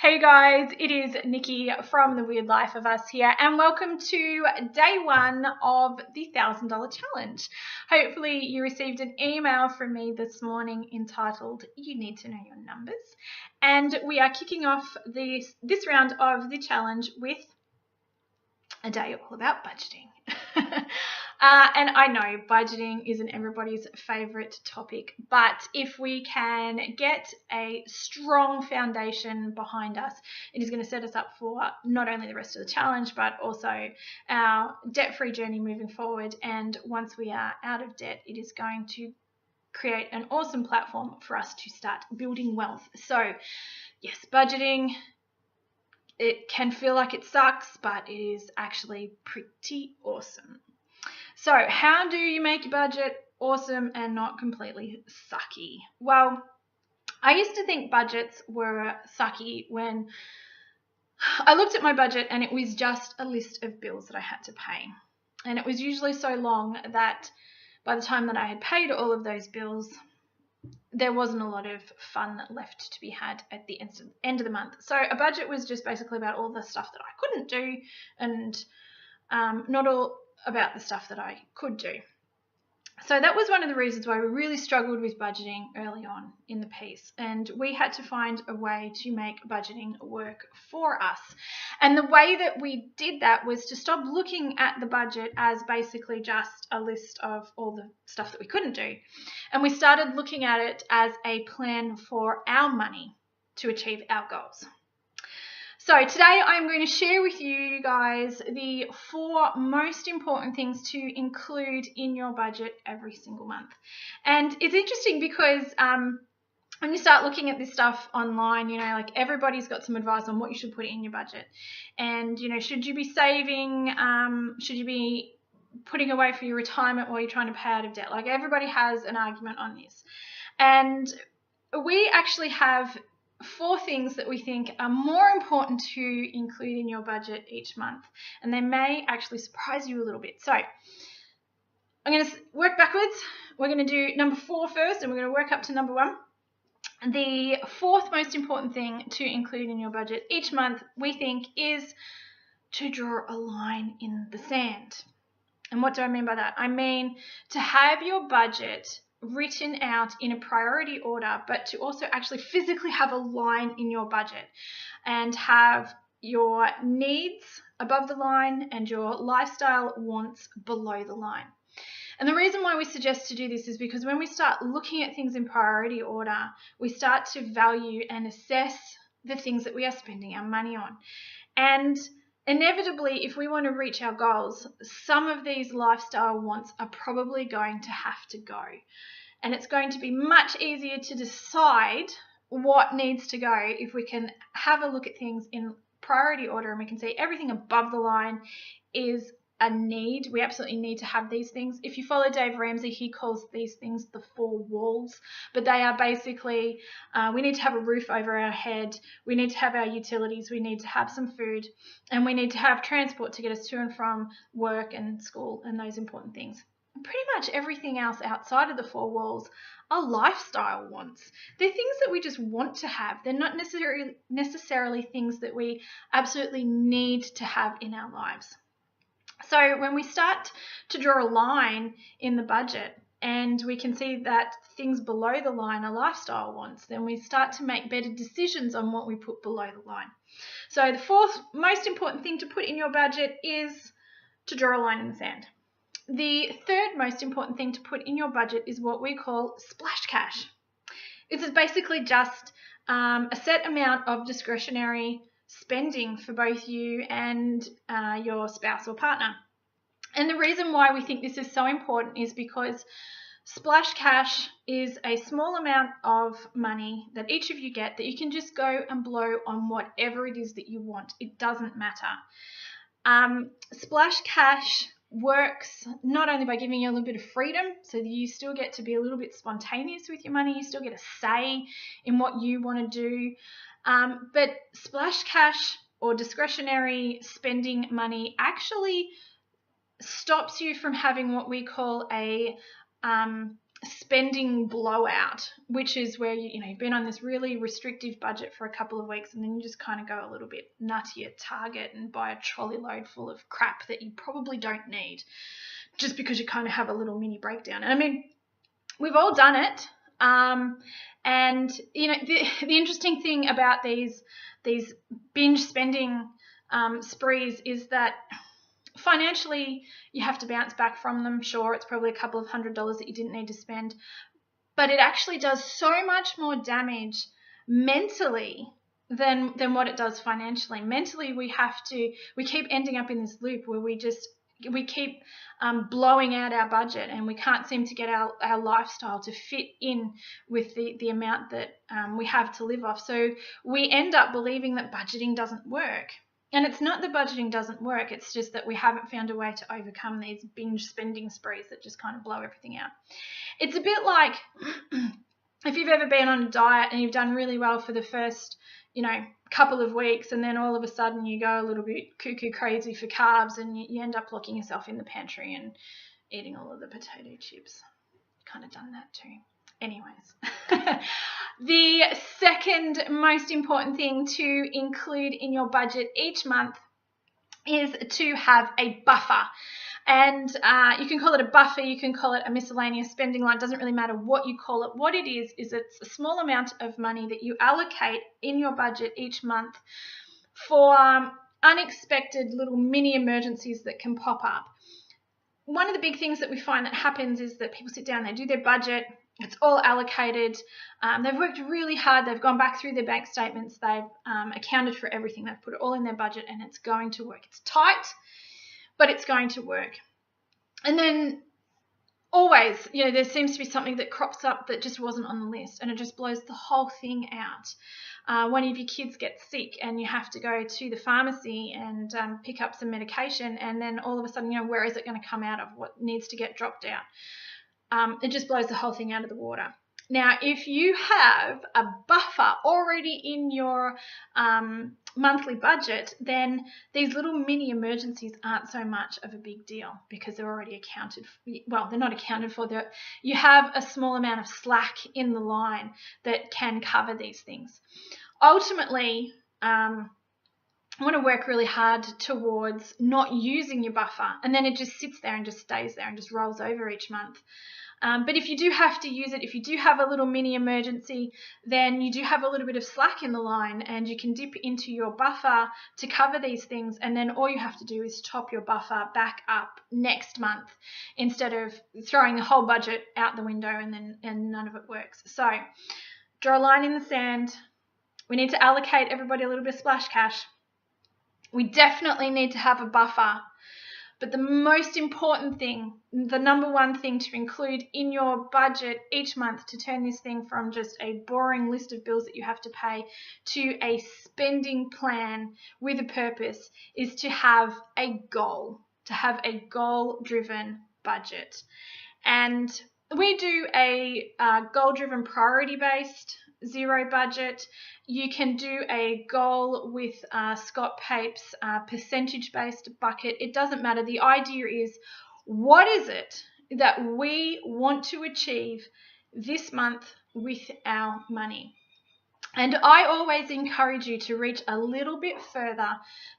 Hey guys, it is Nikki from The Weird Life of Us here, and welcome to day one of the $1,000 challenge. Hopefully you received an email from me this morning entitled You Need to Know Your Numbers, and we are kicking off this round of the challenge with a day all about budgeting. And I know budgeting isn't everybody's favourite topic, but if we can get a strong foundation behind us, it is going to set us up for not only the rest of the challenge, but also our debt-free journey moving forward. And once we are out of debt, it is going to create an awesome platform for us to start building wealth. So yes, budgeting, it can feel like it sucks, but it is actually pretty awesome. So how do you make your budget awesome and not completely sucky? Well, I used to think budgets were sucky when I looked at my budget and it was just a list of bills that I had to pay. And it was usually so long that by the time that I had paid all of those bills, there wasn't a lot of fun left to be had at the end of the month. So a budget was just basically about all the stuff that I couldn't do and not all about the stuff that I could do. So that was one of the reasons why we really struggled with budgeting early on in the piece, and we had to find a way to make budgeting work for us. And the way that we did that was to stop looking at the budget as basically just a list of all the stuff that we couldn't do, and we started looking at it as a plan for our money to achieve our goals. So today I'm going to share with you guys the 4 most important things to include in your budget every single month. And it's interesting because when you start looking at this stuff online, like everybody's got some advice on what you should put in your budget. And, should you be saving? Should you be putting away for your retirement while you're trying to pay out of debt? Like everybody has an argument on this. And we actually have 4 things that we think are more important to include in your budget each month, and they may actually surprise you a little bit. So I'm going to work backwards. We're going to do number 4 first, and we're going to work up to number 1. The 4th most important thing to include in your budget each month, we think, is to draw a line in the sand. And what do I mean by that? I mean to have your budget written out in a priority order, but to also actually physically have a line in your budget and have your needs above the line and your lifestyle wants below the line. And the reason why we suggest to do this is because when we start looking at things in priority order, we start to value and assess the things that we are spending our money on. And inevitably, if we want to reach our goals, some of these lifestyle wants are probably going to have to go. And it's going to be much easier to decide what needs to go if we can have a look at things in priority order and we can see everything above the line is a need. We absolutely need to have these things. If you follow Dave Ramsey, he calls these things the 4 walls, but they are basically we need to have a roof over our head, we need to have our utilities, we need to have some food, and we need to have transport to get us to and from work and school and those important things. Pretty much everything else outside of the 4 walls are lifestyle wants. They're things that we just want to have. They're not necessarily things that we absolutely need to have in our lives. So when we start to draw a line in the budget and we can see that things below the line are lifestyle wants, then we start to make better decisions on what we put below the line. So the 4th most important thing to put in your budget is to draw a line in the sand. The 3rd most important thing to put in your budget is what we call splash cash. This is basically just a set amount of discretionary spending for both you and your spouse or partner. And the reason why we think this is so important is because splash cash is a small amount of money that each of you get that you can just go and blow on whatever it is that you want. It doesn't matter. Splash cash works not only by giving you a little bit of freedom, so that you still get to be a little bit spontaneous with your money, you still get a say in what you want to do, but splash cash or discretionary spending money actually stops you from having what we call a spending blowout, which is where you've been on this really restrictive budget for a couple of weeks, and then you just kind of go a little bit nutty at Target and buy a trolley load full of crap that you probably don't need, just because you kind of have a little mini breakdown. And I mean, we've all done it. And the interesting thing about these binge spending sprees is that financially, you have to bounce back from them. Sure, it's probably a couple of $100s that you didn't need to spend, but it actually does so much more damage mentally than what it does financially. Mentally, we keep ending up in this loop where we keep blowing out our budget, and we can't seem to get our lifestyle to fit in with the amount that we have to live off. So we end up believing that budgeting doesn't work. And it's not that budgeting doesn't work, it's just that we haven't found a way to overcome these binge spending sprees that just kind of blow everything out. It's a bit like if you've ever been on a diet and you've done really well for the first, couple of weeks, and then all of a sudden you go a little bit cuckoo crazy for carbs, and you end up locking yourself in the pantry and eating all of the potato chips. Kind of done that too. Anyways, the second most important thing to include in your budget each month is to have a buffer. And you can call it a buffer, you can call it a miscellaneous spending line, doesn't really matter what you call it. What it is it's a small amount of money that you allocate in your budget each month for unexpected little mini emergencies that can pop up. One of the big things that we find that happens is that people sit down, they do their budget, it's all allocated, they've worked really hard, they've gone back through their bank statements, they've accounted for everything, they've put it all in their budget, and it's going to work. It's tight, but it's going to work. And then always, there seems to be something that crops up that just wasn't on the list, and it just blows the whole thing out. One of your kids gets sick and you have to go to the pharmacy and pick up some medication, and then all of a sudden, where is it going to come out of? What needs to get dropped out? It just blows the whole thing out of the water. Now, if you have a buffer already in your monthly budget, then these little mini emergencies aren't so much of a big deal because they're already accounted for. Well, they're not accounted for. You have a small amount of slack in the line that can cover these things. Ultimately, I want to work really hard towards not using your buffer, and then it just sits there and just stays there and just rolls over each month. But if you do have to use it, if you do have a little mini emergency, then you do have a little bit of slack in the line, and you can dip into your buffer to cover these things, and then all you have to do is top your buffer back up next month instead of throwing the whole budget out the window and none of it works. So draw a line in the sand. We need to allocate everybody a little bit of splash cash. We definitely need to have a buffer. But the most important thing, the number one thing to include in your budget each month to turn this thing from just a boring list of bills that you have to pay to a spending plan with a purpose is to have a goal, to have a goal-driven budget. And we do a goal-driven priority-based zero budget. You can do a goal with Scott Pape's percentage-based bucket. It doesn't matter. The idea is, what is it that we want to achieve this month with our money? And I always encourage you to reach a little bit further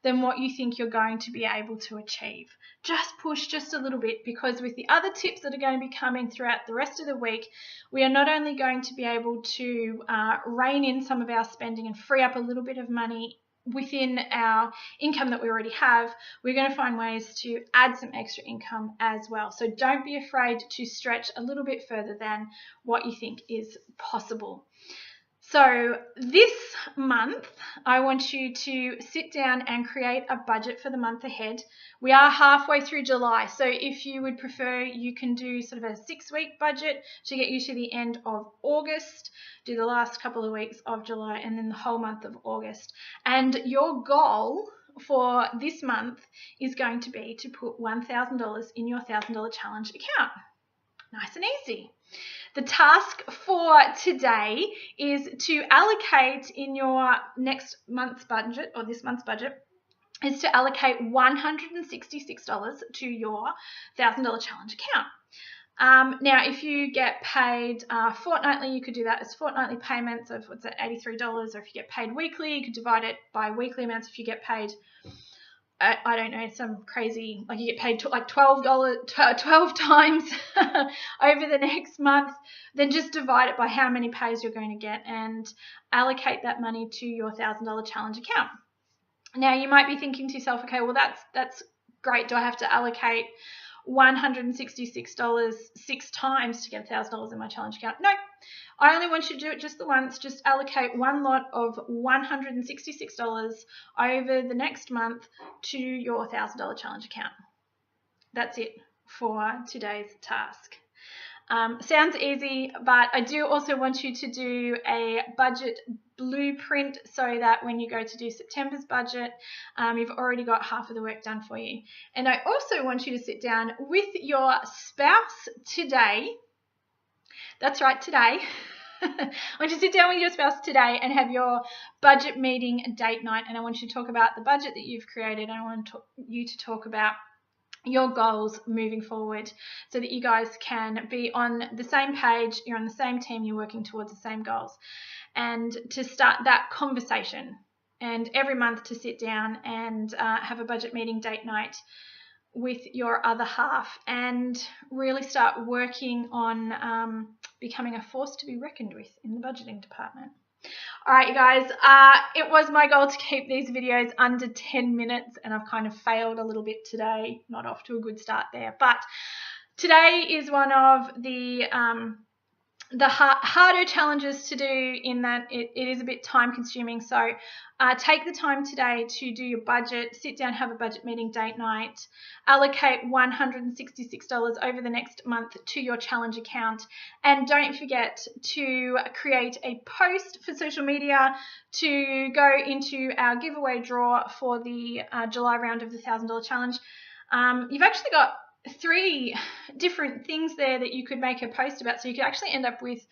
than what you think you're going to be able to achieve. Just push just a little bit, because with the other tips that are going to be coming throughout the rest of the week, we are not only going to be able to rein in some of our spending and free up a little bit of money within our income that we already have, we're going to find ways to add some extra income as well. So don't be afraid to stretch a little bit further than what you think is possible. So this month, I want you to sit down and create a budget for the month ahead. We are halfway through July, so if you would prefer, you can do sort of a 6-week budget to get you to the end of August, do the last couple of weeks of July, and then the whole month of August. And your goal for this month is going to be to put $1,000 in your $1,000 challenge account. Nice and easy. The task for today is to allocate in your next month's budget, or this month's budget, is to allocate $166 to your $1,000 challenge account. Now, if you get paid fortnightly, you could do that as fortnightly payments of, what's it, $83. Or if you get paid weekly, you could divide it by weekly amounts. If you get paid, I don't know, some crazy, like you get paid like $12 times over the next month, then just divide it by how many pays you're going to get and allocate that money to your $1,000 challenge account. Now, you might be thinking to yourself, okay, well, that's great. Do I have to allocate $166 6 times to get $1,000 in my challenge account? No, I only want you to do it just the once. Just allocate one lot of $166 over the next month to your $1,000 challenge account. That's it for today's task. Sounds easy, but I do also want you to do a budget blueprint so that when you go to do September's budget, you've already got half of the work done for you. And I also want you to sit down with your spouse today. That's right, today. I want you to sit down with your spouse today and have your budget meeting date night. And I want you to talk about the budget that you've created. And I want you to talk about your goals moving forward so that you guys can be on the same page, you're on the same team, you're working towards the same goals. And to start that conversation, and every month to sit down and have a budget meeting date night with your other half and really start working on becoming a force to be reckoned with in the budgeting department. All right, you guys, it was my goal to keep these videos under 10 minutes, and I've kind of failed a little bit today, not off to a good start there. But today is one of the harder challenges to do in that it is a bit time consuming. So take the time today to do your budget, sit down, have a budget meeting date night, allocate $166 over the next month to your challenge account, and don't forget to create a post for social media to go into our giveaway draw for the July round of the $1,000 challenge. You've actually got 3 different things there that you could make a post about. So you could actually end up with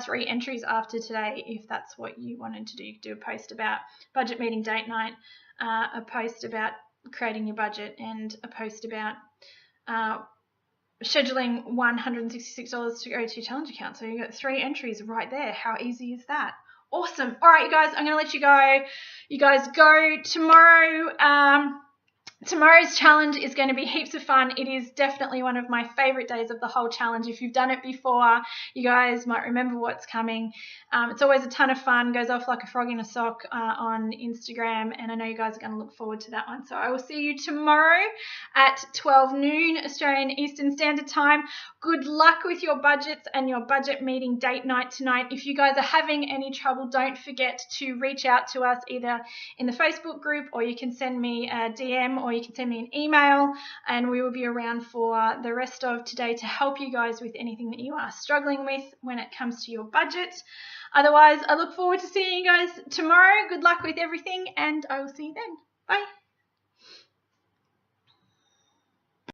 3 entries after today if that's what you wanted to do. You could do a post about budget meeting date night, a post about creating your budget, and a post about scheduling $166 to go to your challenge account. So you've got 3 entries right there. How easy is that? Awesome. All right, you guys, I'm going to let you go. You guys go tomorrow. Tomorrow's challenge is going to be heaps of fun. It is definitely one of my favorite days of the whole challenge. If you've done it before, you guys might remember what's coming. It's always a ton of fun, goes off like a frog in a sock on Instagram, and I know you guys are going to look forward to that one. So I will see you tomorrow at 12 noon Australian Eastern Standard Time. Good luck with your budgets and your budget meeting date night tonight. If you guys are having any trouble, don't forget to reach out to us either in the Facebook group, or you can send me a DM, or you can send me an email, and we will be around for the rest of today to help you guys with anything that you are struggling with when it comes to your budget. Otherwise, I look forward to seeing you guys tomorrow. Good luck with everything, and I will see you then. Bye.